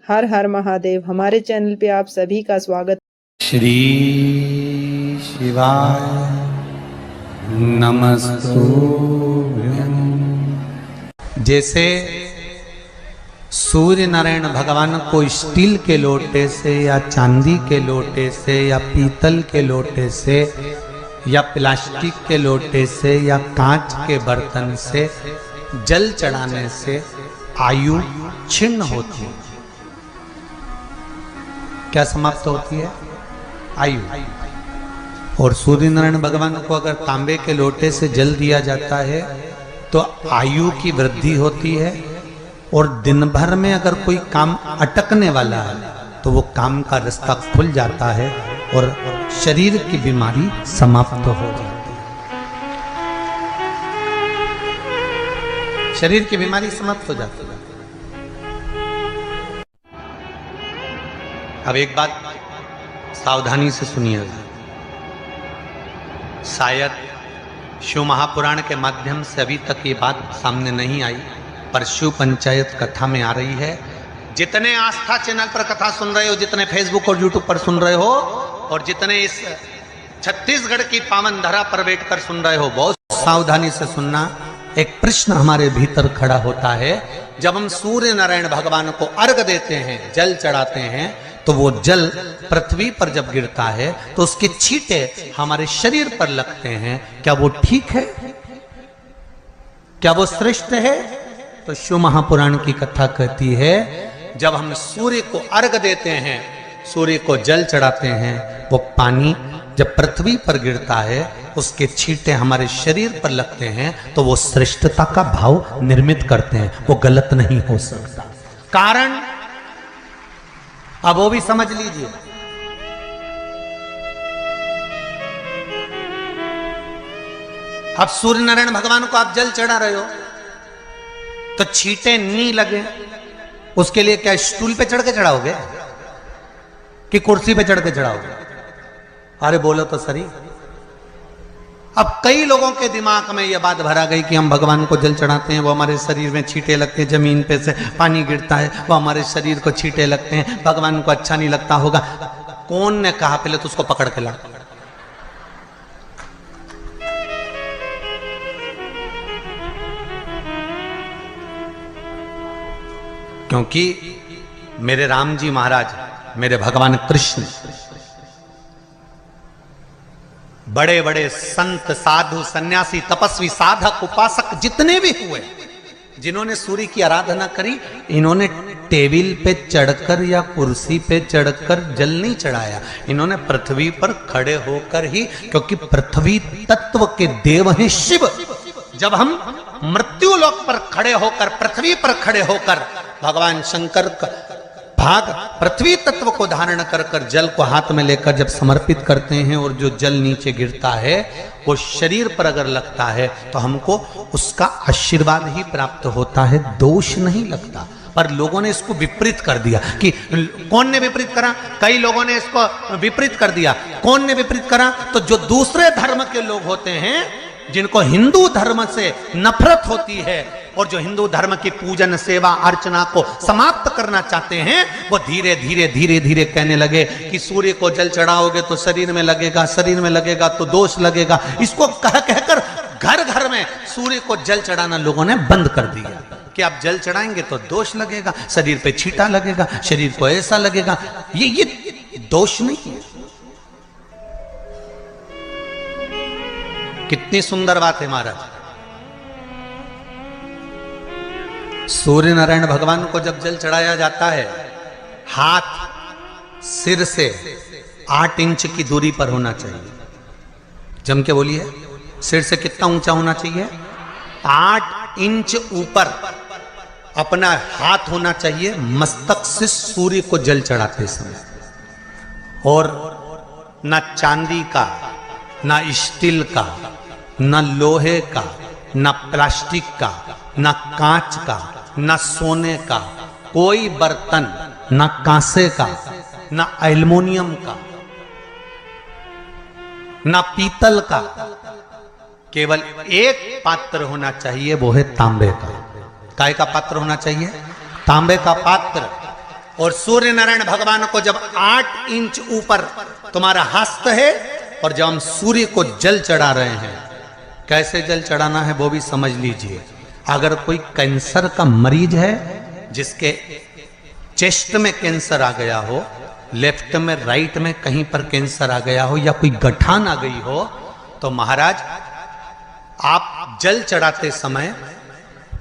हर हर महादेव। हमारे चैनल पे आप सभी का स्वागत। श्री शिवाय नमस्तुभ्यं। जैसे सूर्य नारायण भगवान को स्टील के लोटे से या चांदी के लोटे से या पीतल के लोटे से या प्लास्टिक के लोटे से या कांच के बर्तन से जल चढ़ाने से आयु छिन्न होती है। क्या समाप्त होती है? आयु। और सूर्य नारायण भगवान को अगर तांबे के लोटे से जल दिया जाता है तो आयु की वृद्धि होती है, और दिन भर में अगर कोई काम अटकने वाला है तो वो काम का रास्ता खुल जाता है और शरीर की बीमारी समाप्त हो जाती है। शरीर की बीमारी समाप्त हो जाती है। अब एक बात सावधानी से सुनिएगा, शायद शिव महापुराण के माध्यम से अभी तक ये बात सामने नहीं आई, पर शिव पंचायत कथा में आ रही है। जितने आस्था चैनल पर कथा सुन रहे हो, जितने फेसबुक और यूट्यूब पर सुन रहे हो, और जितने इस छत्तीसगढ़ की पावन धरा पर बैठकर सुन रहे हो, बहुत सावधानी से सुनना। एक प्रश्न हमारे भीतर खड़ा होता है, जब हम सूर्य नारायण भगवान को अर्घ देते हैं, जल चढ़ाते हैं, तो वो जल पृथ्वी पर जब गिरता है तो उसके छींटे हमारे शरीर पर लगते हैं। क्या वो ठीक है? क्या वो श्रेष्ठ है? तो शिव महापुराण की कथा कहती है, जब हम सूर्य को अर्घ देते हैं, सूर्य को जल चढ़ाते हैं, वो पानी जब पृथ्वी पर गिरता है, उसके छींटे हमारे शरीर पर लगते हैं, तो वो श्रेष्ठता का भाव निर्मित करते हैं। वो गलत नहीं हो सकता। कारण अब वो भी समझ लीजिए। अब सूर्य नारायण भगवान को आप जल चढ़ा रहे हो तो छींटे नहीं लगे, उसके लिए क्या स्टूल पे चढ़ के चढ़ाओगे कि कुर्सी पे चढ़ के चढ़ाओगे? अरे बोलो तो सही। अब कई लोगों के दिमाग में यह बात भरा गई कि हम भगवान को जल चढ़ाते हैं, वो हमारे शरीर में छींटे लगते हैं, जमीन पे से पानी गिरता है, वो हमारे शरीर को छींटे लगते हैं, भगवान को अच्छा नहीं लगता होगा। कौन ने कहा? पहले तो उसको पकड़ के ला। क्योंकि मेरे राम जी महाराज, मेरे भगवान कृष्ण, बड़े बड़े संत, साधु, सन्यासी, तपस्वी, साधक, उपासक जितने भी हुए, जिन्होंने सूर्य की आराधना करी, इन्होंने टेबल पे चढ़कर या कुर्सी पे चढ़कर जल नहीं चढ़ाया। इन्होंने पृथ्वी पर खड़े होकर ही, क्योंकि पृथ्वी तत्व के देव हैं शिव। जब हम मृत्यु लोक पर खड़े होकर, पृथ्वी पर खड़े होकर भगवान शंकर का भाग पृथ्वी तत्व को धारण कर कर जल को हाथ में लेकर जब समर्पित करते हैं, और जो जल नीचे गिरता है वो शरीर पर अगर लगता है तो हमको उसका आशीर्वाद ही प्राप्त होता है, दोष नहीं लगता। पर लोगों ने इसको विपरीत कर दिया। कि कौन ने विपरीत करा? कई लोगों ने इसको विपरीत कर दिया। कौन ने विपरीत करा? तो जो दूसरे धर्म के लोग होते हैं, जिनको हिंदू धर्म से नफरत होती है और जो हिंदू धर्म की पूजन, सेवा, अर्चना को समाप्त करना चाहते हैं, वो धीरे धीरे धीरे धीरे कहने लगे कि सूर्य को जल चढ़ाओगे तो शरीर में लगेगा, शरीर में लगेगा तो दोष लगेगा। इसको कह कहकर घर घर में सूर्य को जल चढ़ाना लोगों ने बंद कर दिया कि आप जल चढ़ाएंगे तो दोष लगेगा, शरीर पे छींटा लगेगा, शरीर को ऐसा लगेगा। ये दोष नहीं है। कितनी सुंदर बात है महाराज। सूर्य नारायण भगवान को जब जल चढ़ाया जाता है, हाथ सिर से 8 इंच की दूरी पर होना चाहिए। जम के बोलिए, सिर से कितना ऊंचा होना चाहिए? 8 इंच ऊपर अपना हाथ होना चाहिए मस्तक से सूर्य को जल चढ़ाते समय। और ना चांदी का, ना स्टील का, ना लोहे का, ना प्लास्टिक का, ना कांच का, ना सोने का कोई बर्तन, ना कांसे का, ना एल्युमिनियम का, ना पीतल का, केवल एक पात्र होना चाहिए, वो है तांबे का। काय का पात्र होना चाहिए? तांबे का पात्र। और सूर्य नारायण भगवान को जब 8 इंच ऊपर तुम्हारा हस्त है, और जब हम सूर्य को जल चढ़ा रहे हैं, कैसे जल चढ़ाना है वो भी समझ लीजिए। अगर कोई कैंसर का मरीज है, जिसके चेस्ट में कैंसर आ गया हो, लेफ्ट में राइट में कहीं पर कैंसर आ गया हो, या कोई गठान आ गई हो, तो महाराज आप जल चढ़ाते समय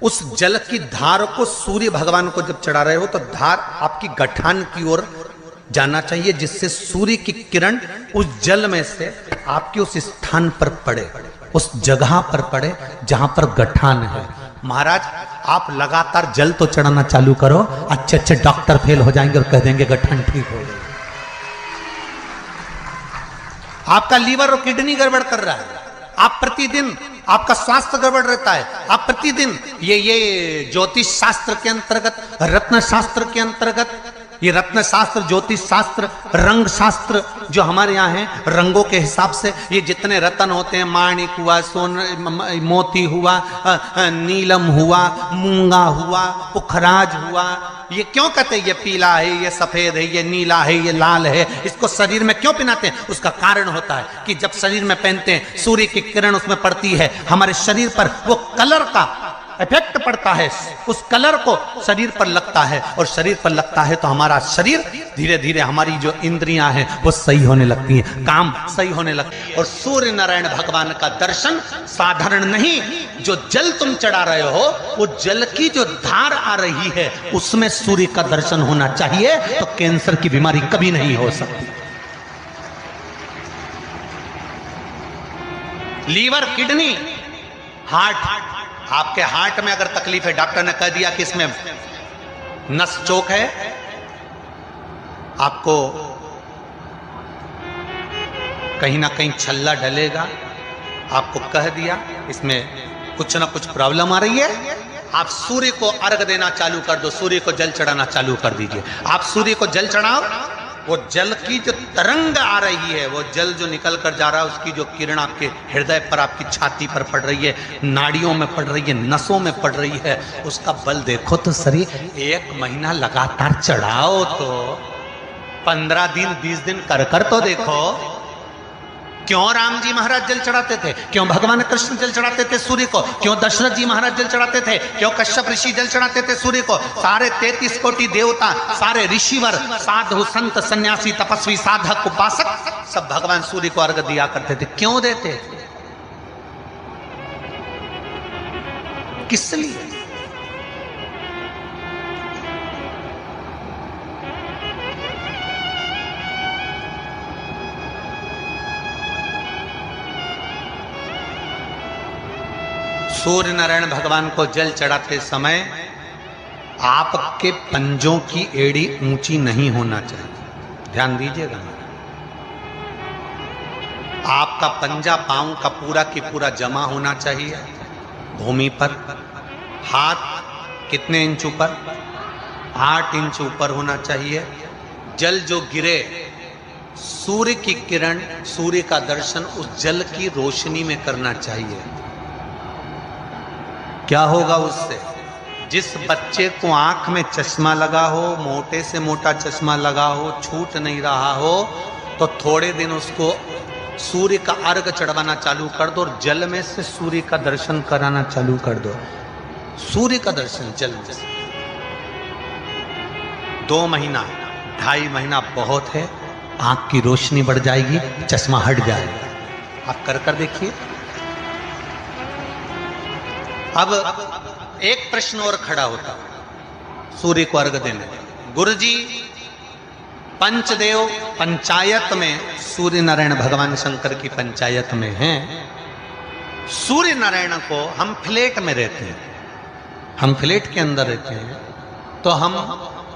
उस जल की धार को सूर्य भगवान को जब चढ़ा रहे हो, तो धार आपकी गठान की ओर जाना चाहिए, जिससे सूर्य की किरण उस जल में से आपके उस स्थान पर पड़े, उस जगह पर पड़े जहां पर गठान है। महाराज आप लगातार जल तो चढ़ाना चालू करो, अच्छे अच्छे डॉक्टर फेल हो जाएंगे और कह देंगे गठान ठीक हो गई। आपका लीवर और किडनी गड़बड़ कर रहा है, आप प्रतिदिन आपका स्वास्थ्य गड़बड़ रहता है, आप प्रतिदिन ये ज्योतिष शास्त्र के अंतर्गत, रत्न शास्त्र के अंतर्गत, ये रत्न शास्त्र, ज्योतिष शास्त्र, रंग शास्त्र जो हमारे यहाँ है, रंगों के हिसाब से ये जितने रत्न होते हैं, माणिक हुआ, मोती हुआ, नीलम हुआ, मूंगा हुआ, पुखराज हुआ, ये क्यों कहते हैं ये पीला है, ये सफेद है, ये नीला है, ये लाल है, इसको शरीर में क्यों पहनाते हैं? उसका कारण होता है कि जब शरीर में पहनते हैं, सूर्य की किरण उसमें पड़ती है, हमारे शरीर पर वो कलर का इफेक्ट पड़ता है, उस कलर को शरीर पर लगता है, और शरीर पर लगता है तो हमारा शरीर धीरे धीरे, हमारी जो इंद्रियां हैं वो सही होने लगती हैं, काम सही होने लगती है। और सूर्य नारायण भगवान का दर्शन साधारण नहीं, जो जल तुम चढ़ा रहे हो, वो जल की जो धार आ रही है उसमें सूर्य का दर्शन होना चाहिए, तो कैंसर की बीमारी कभी नहीं हो सकती। लीवर, किडनी, हार्ट, आपके हार्ट में अगर तकलीफ है, डॉक्टर ने कह दिया कि इसमें नस चोक है, आपको कहीं ना कहीं छल्ला डलेगा, आपको कह दिया इसमें कुछ ना कुछ प्रॉब्लम आ रही है, आप सूर्य को अर्घ देना चालू कर दो, सूर्य को जल चढ़ाना चालू कर दीजिए। आप सूर्य को जल चढ़ाओ, वो जल की जो तरंग आ रही है, वो जल जो निकल कर जा रहा है, उसकी जो किरण आपके हृदय पर, आपकी छाती पर पड़ रही है, नाड़ियों में पड़ रही है, नसों में पड़ रही है, उसका बल देखो तो सही। 1 महीना लगातार चढ़ाओ, तो 15 दिन 20 दिन कर तो देखो। क्यों राम जी महाराज जल चढ़ाते थे? क्यों भगवान कृष्ण जल चढ़ाते थे सूर्य को? क्यों दशरथ जी महाराज जल चढ़ाते थे? क्यों कश्यप ऋषि जल चढ़ाते थे सूर्य को? सारे 33 कोटि देवता, सारे ऋषिवर, साधु संत सन्यासी तपस्वी साधक उपासक सब भगवान सूर्य को अर्घ दिया करते थे। क्यों देते थे? किस लिए? सूर्य नारायण भगवान को जल चढ़ाते समय आपके पंजों की एड़ी ऊंची नहीं होना चाहिए, ध्यान दीजिएगा। आपका पंजा पांव का पूरा की पूरा जमा होना चाहिए भूमि पर। हाथ कितने इंच ऊपर? 8 इंच ऊपर होना चाहिए। जल जो गिरे, सूर्य की किरण, सूर्य का दर्शन उस जल की रोशनी में करना चाहिए। क्या होगा उससे? जिस बच्चे को आंख में चश्मा लगा हो, मोटे से मोटा चश्मा लगा हो, छूट नहीं रहा हो, तो थोड़े दिन उसको सूर्य का अर्घ चढ़वाना चालू कर दो और जल में से सूर्य का दर्शन कराना चालू कर दो। सूर्य का दर्शन जल में से 2 महीना 2.5 महीना बहुत है, आंख की रोशनी बढ़ जाएगी, चश्मा हट जाएगा। आप कर देखिए। अब एक प्रश्न और खड़ा होता सूर्य को अर्घ देने। गुरुजी, पंचदेव पंचायत में सूर्य नारायण भगवान शंकर की पंचायत में हैं। सूर्य नारायण को हम फ्लैट में रहते हैं, हम फ्लैट के अंदर रहते हैं, तो हम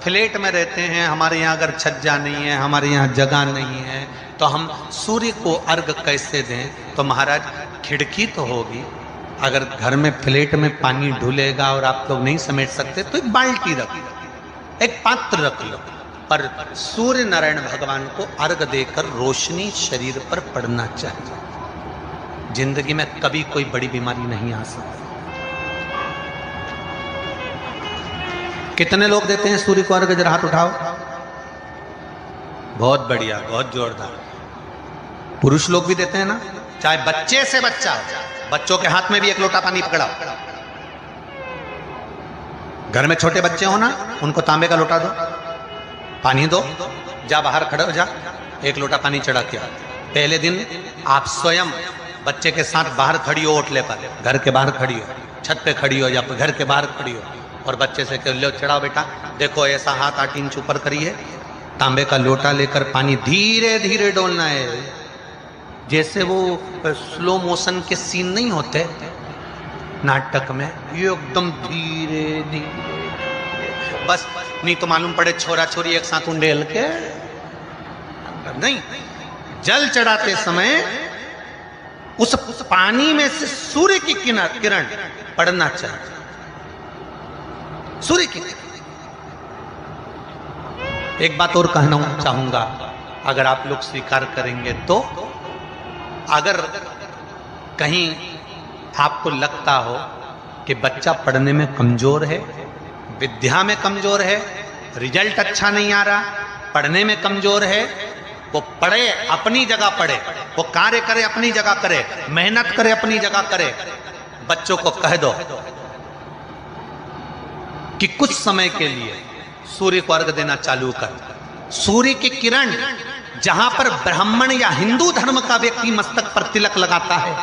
फ्लैट में रहते हैं, हमारे यहाँ अगर छज्जा नहीं है, हमारे यहाँ जगह नहीं है, तो हम सूर्य को अर्घ कैसे दें? तो महाराज खिड़की तो होगी, अगर घर में फ्लैट में पानी ढुलेगा और आप लोग नहीं समेट सकते तो एक बाल्टी रख लो, एक पात्र रख लो, पर सूर्य नारायण भगवान को अर्घ देकर रोशनी शरीर पर पड़ना चाहिए। जिंदगी में कभी कोई बड़ी बीमारी नहीं आ सकती। कितने लोग देते हैं सूर्य को अर्घ? जरा हाथ उठाओ। बहुत बढ़िया, बहुत जोरदार। पुरुष लोग भी देते हैं ना, चाहे बच्चे से बच्चा हो, बच्चों के हाथ में भी एक लोटा पानी पकड़ाओ। घर में छोटे बच्चे हो ना, उनको तांबे का लोटा दो, पानी दो, जा बाहर खड़े हो जा, एक लोटा पानी चढ़ा के आओ। पहले दिन आप स्वयं बच्चे के साथ बाहर खड़ी हो, ओटले पर, घर के बाहर खड़ी हो, छत पे खड़ी हो या घर के बाहर खड़ी हो, और बच्चे से कह लो चढ़ाओ बेटा, देखो ऐसा हाथ 8 इंच ऊपर करिए, तांबे का लोटा लेकर पानी धीरे धीरे डोलना है। जैसे वो स्लो मोशन के सीन नहीं होते नाटक में, ये एकदम धीरे धीरे, बस नहीं तो मालूम पड़े छोरा छोरी एक साथ उंडेल के नहीं। जल चढ़ाते समय उस पानी में से सूर्य की किरण पड़ना चाहिए, सूर्य की। एक बात और कहना चाहूंगा, अगर आप लोग स्वीकार करेंगे तो, अगर कहीं आपको लगता हो कि बच्चा पढ़ने में कमजोर है, विद्या में कमजोर है, रिजल्ट अच्छा नहीं आ रहा, पढ़ने में कमजोर है, वो पढ़े अपनी जगह पढ़े, वो कार्य करे अपनी जगह करे, मेहनत करे अपनी जगह करे। बच्चों को कह दो कि कुछ समय के लिए सूर्य को अर्घ देना चालू कर। सूर्य की किरण जहां पर ब्राह्मण या हिंदू धर्म का व्यक्ति मस्तक पर तिलक लगाता है,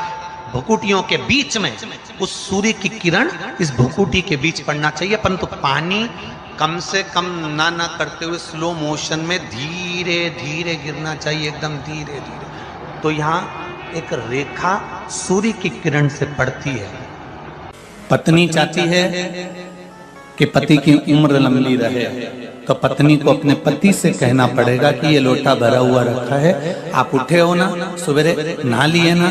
भुकुटियों के बीच में उस सूर्य की किरण इस भुकुटी के बीच पड़ना चाहिए, परंतु पानी कम से कम ना करते हुए स्लो मोशन में धीरे धीरे गिरना चाहिए, एकदम धीरे धीरे। तो यहाँ एक रेखा सूर्य की किरण से पड़ती है। पत्नी चाहती है कि पति की उम्र लंबी रहे, तो पत्नी को अपने पति से कहना पड़ेगा कि ये लोटा भरा हुआ रखा है, आप उठे हो ना, सवेरे नहा लिए ना,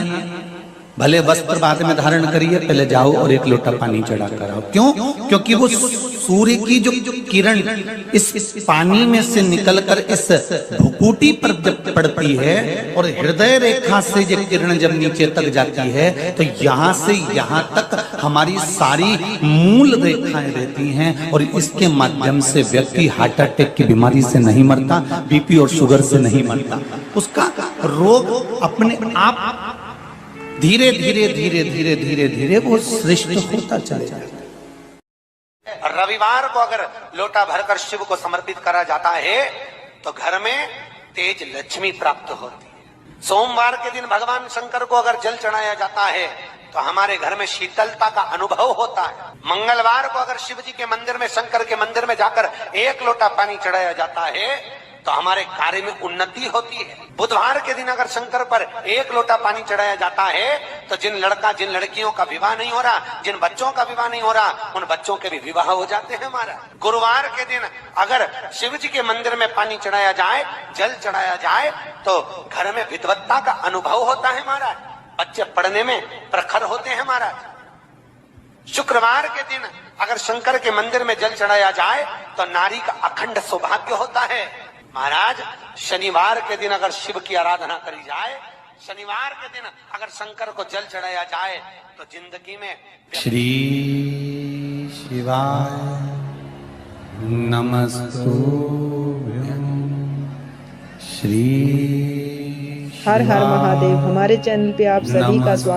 भले वस्त्र बाद में धारण करिए, पहले जाओ और एक लोटा पानी चढ़ा कर आओ। क्यों? क्योंकि वो सूर्य की जो किरण इस पानी में से निकलकर इस भुकुटी पर जब पड़ती है और हृदय रेखा से जो किरण जब नीचे तक जाती है, तो यहाँ से यहाँ तक हमारी सारी मूल रेखाएं रहती हैं, और इसके माध्यम से व्यक्ति हार्ट अटैक की बीमारी से नहीं मरता, बीपी और शुगर से नहीं मरता, उसका रोग अपने आप धीरे धीरे धीरे धीरे धीरे धीरे वो श्रेष्ठ होता चले जाएगा। रविवार को अगर लोटा भरकर शिव को समर्पित करा जाता है तो घर में तेज लक्ष्मी प्राप्त होती है। सोमवार के दिन भगवान शंकर को अगर जल चढ़ाया जाता है तो हमारे घर में शीतलता का अनुभव होता है। मंगलवार को अगर शिव जी के मंदिर में, शंकर के मंदिर में जाकर एक लोटा पानी चढ़ाया जाता है तो हमारे कार्य में उन्नति होती है। बुधवार के दिन अगर शंकर पर एक लोटा पानी चढ़ाया जाता है तो जिन लड़कियों का विवाह नहीं हो रहा, जिन बच्चों का विवाह नहीं हो रहा, उन बच्चों के भी विवाह हो जाते हैं हमारा। गुरुवार के दिन अगर शिव जी के मंदिर में पानी चढ़ाया जाए, जल चढ़ाया जाए, तो घर में विद्वत्ता का अनुभव होता है हमारा, बच्चे पढ़ने में प्रखर होते हैं महाराज। शुक्रवार के दिन अगर शंकर के मंदिर में जल चढ़ाया जाए तो नारी का अखंड सौभाग्य होता है महाराज। शनिवार के दिन अगर शिव की आराधना करी जाए, शनिवार के दिन अगर शंकर को जल चढ़ाया जाए तो जिंदगी में श्री शिवाय नमस्तुभ्यं, श्री हर हर महादेव। हमारे चैनल पे आप सभी का स्वागत।